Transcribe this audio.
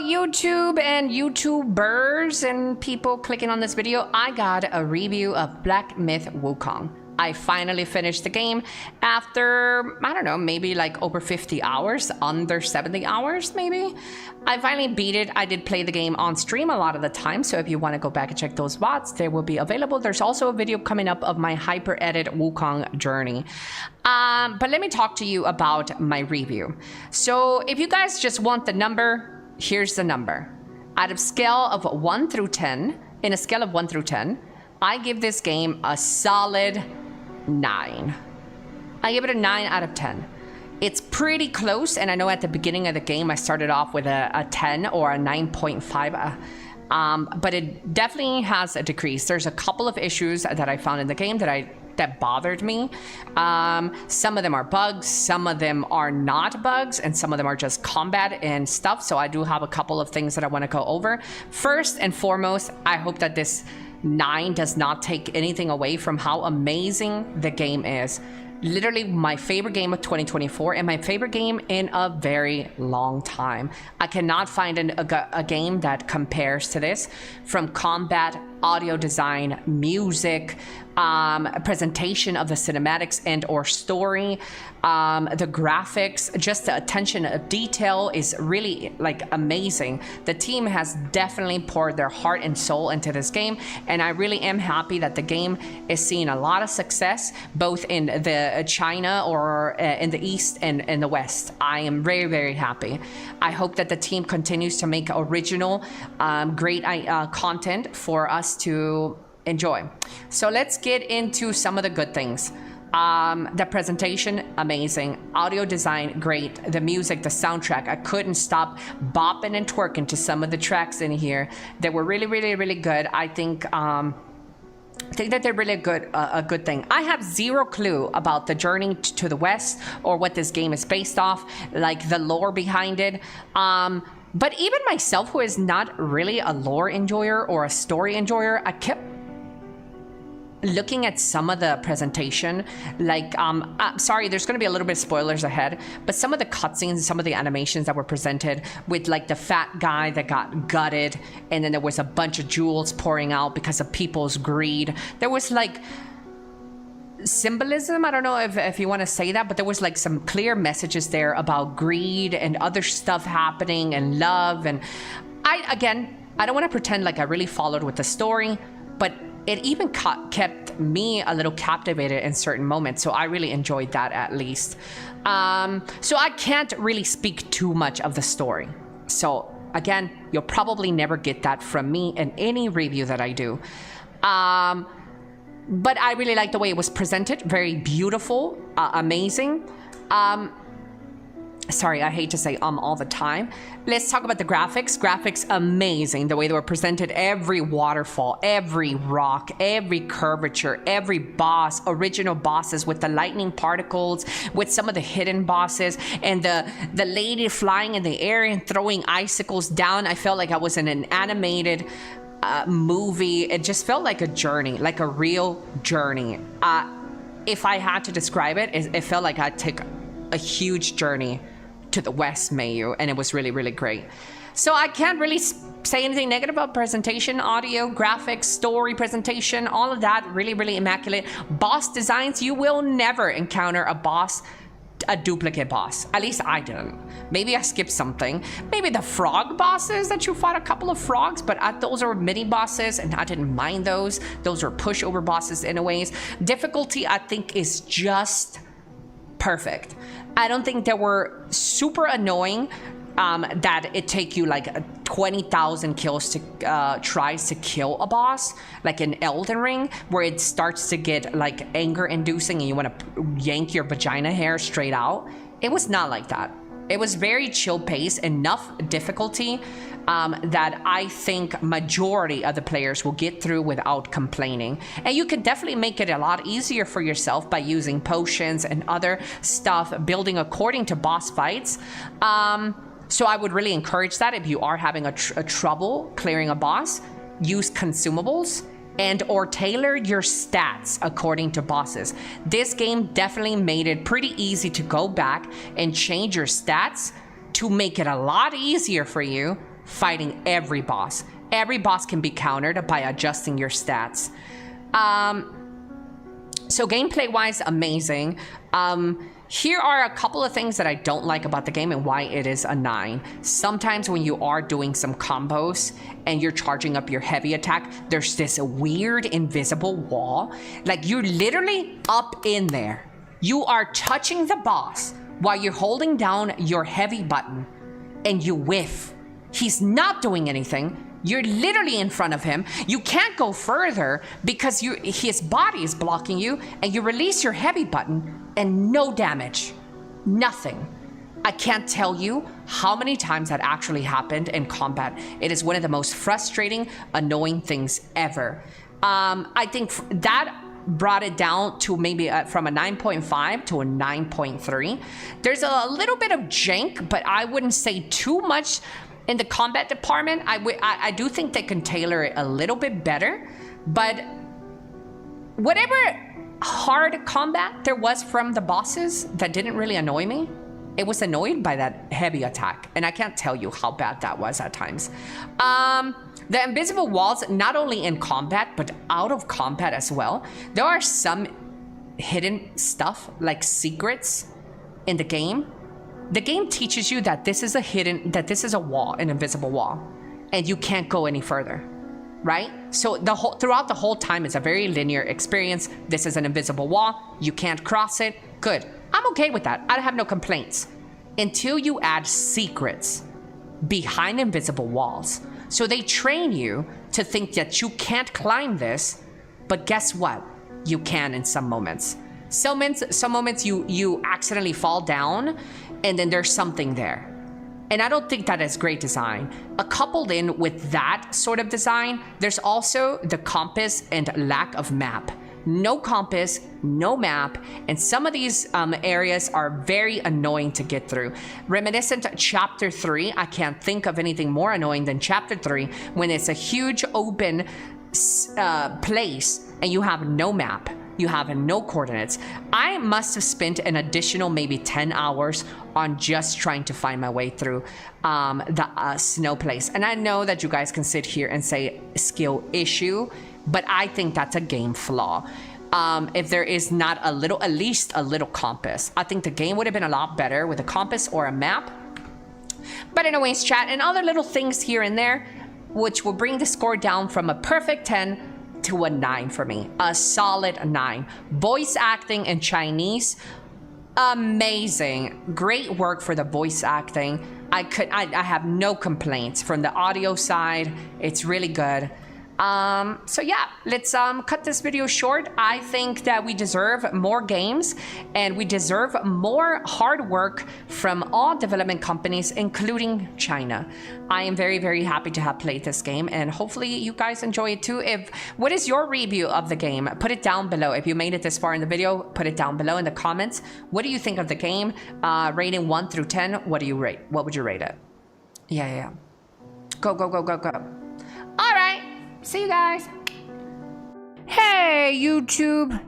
YouTube and YouTubers and people clicking on this video. I got a review of Black Myth Wukong. I finally finished the game after, I don't know, maybe like over 50 hours, under 70 hours maybe. I finally beat it. I did play the game on stream a lot of the time, so if you want to go back and check those VODs, they will be available. There's also a video coming up of my hyper edit Wukong journey. But let me talk to you about my review. So if you guys just want the number, here's the number. Out of scale of 1 through 10, in a scale of 1 through 10, I give this game a solid 9. I give it a 9 out of 10. It's pretty close, and I know at the beginning of the game I started off with a 10 or a 9.5, but it definitely has a decrease. There's a couple of issues that I found in the game that bothered me. Some of them are bugs, some of them are not bugs, and some of them are just combat and stuff, so I do have a couple of things that I want to go over. First and foremost, I hope that this 9 does not take anything away from how amazing the game is. Literally my favorite game of 2024 and my favorite game in a very long time. I cannot find a game that compares to this, from combat, audio design, music, presentation of the cinematics and or story, the graphics, just the attention of detail is really like amazing. The team has definitely poured their heart and soul into this game, and I really am happy that the game is seeing a lot of success both in the China or in the East and in the West. I am very, very happy. I hope that the team continues to make original, great content for us to enjoy. So let's get into some of the good things. The presentation, amazing. Audio design, great. The music, the soundtrack, I couldn't stop bopping and twerking to some of the tracks in here. They were really, really, really good. I think that they're really a good thing. I have zero clue about the journey to the West or what this game is based off, like the lore behind it. But even myself, who is not really a lore enjoyer or a story enjoyer, I kept looking at some of the presentation, like sorry, there's going to be a little bit of spoilers ahead, but some of the cutscenes, some of the animations that were presented with like the fat guy that got gutted, and then there was a bunch of jewels pouring out because of people's greed. There was like symbolism, I don't know if you want to say that, but there was like some clear messages there about greed and other stuff happening and love. And I don't want to pretend like I really followed with the story, but it even kept me a little captivated in certain moments, so I really enjoyed that at least. So I can't really speak too much of the story. So again, you'll probably never get that from me in any review that I do. But I really like the way it was presented. Very beautiful, amazing. Sorry, I hate to say all the time. Let's talk about the graphics. Graphics, amazing. The way they were presented, every waterfall, every rock, every curvature, every boss, original bosses with the lightning particles, with some of the hidden bosses, and the lady flying in the air and throwing icicles down. I felt like I was in an animated movie. It just felt like a journey, like a real journey. If I had to describe it, it felt like I'd take a huge journey to the West, Mayu, and it was really, really great. So I can't really say anything negative about presentation, audio, graphics, story, presentation, all of that, really, really immaculate. Boss designs, you will never encounter a duplicate boss. At least I didn't. Maybe I skipped something. Maybe the frog bosses that you fought a couple of frogs, but those are mini bosses and I didn't mind those. Those are pushover bosses anyways. Difficulty, I think, is just perfect. I don't think they were super annoying that it take you like 20,000 kills to tries to kill a boss, like in Elden Ring, where it starts to get like anger inducing and you want to yank your vagina hair straight out. It was not like that. It was very chill pace, enough difficulty that I think majority of the players will get through without complaining. And you can definitely make it a lot easier for yourself by using potions and other stuff, building according to boss fights. So I would really encourage that if you are having a trouble clearing a boss, use consumables and or tailor your stats according to bosses. This game definitely made it pretty easy to go back and change your stats to make it a lot easier for you fighting every boss. Every boss can be countered by adjusting your stats. So gameplay-wise, amazing. Here are a couple of things that I don't like about the game and why it is a 9. Sometimes when you are doing some combos and you're charging up your heavy attack, there's this weird invisible wall. Like you're literally up in there. You are touching the boss while you're holding down your heavy button and you whiff. He's not doing anything. You're literally in front of him. You can't go further because his body is blocking you, and you release your heavy button and no damage. Nothing. I can't tell you how many times that actually happened in combat. It is one of the most frustrating, annoying things ever. I think that brought it down to maybe from a 9.5 to a 9.3. There's a little bit of jank, but I wouldn't say too much. In the combat department, I do think they can tailor it a little bit better, but whatever hard combat there was from the bosses that didn't really annoy me, it was annoyed by that heavy attack, and I can't tell you how bad that was at times. The invisible walls, not only in combat, but out of combat as well. There are some hidden stuff, like secrets in the game. The game teaches you that this is a wall, an invisible wall, and you can't go any further, right? So throughout the whole time, it's a very linear experience. This is an invisible wall. You can't cross it. Good. I'm okay with that. I have no complaints until you add secrets behind invisible walls. So they train you to think that you can't climb this, but guess what? You can in some moments. Some moments you accidentally fall down, and then there's something there. And I don't think that is great design. Coupled in with that sort of design, there's also the compass and lack of map. No compass, no map, and some of these areas are very annoying to get through. Reminiscent to Chapter 3, I can't think of anything more annoying than Chapter 3 when it's a huge open place and you have no map. You have no coordinates. I must have spent an additional maybe 10 hours on just trying to find my way through the snow place. And I know that you guys can sit here and say skill issue, but I think that's a game flaw. If there is not at least a little compass, I think the game would have been a lot better with a compass or a map. But anyways, chat, and other little things here and there, which will bring the score down from a perfect 10 to a 9 for me. A solid 9. Voice acting in Chinese, amazing. Great work for the voice acting. I have no complaints. From the audio side, it's really good. So yeah, let's cut this video short. I think that we deserve more games, and we deserve more hard work from all development companies, including China. I am very, very happy to have played this game, and hopefully you guys enjoy it too. What is your review of the game? Put it down below. If you made it this far in the video, put it down below in the comments. What do you think of the game? Rating 1 through 10, what do you rate? What would you rate it? Yeah. Go. All right. See you guys. Hey, YouTube.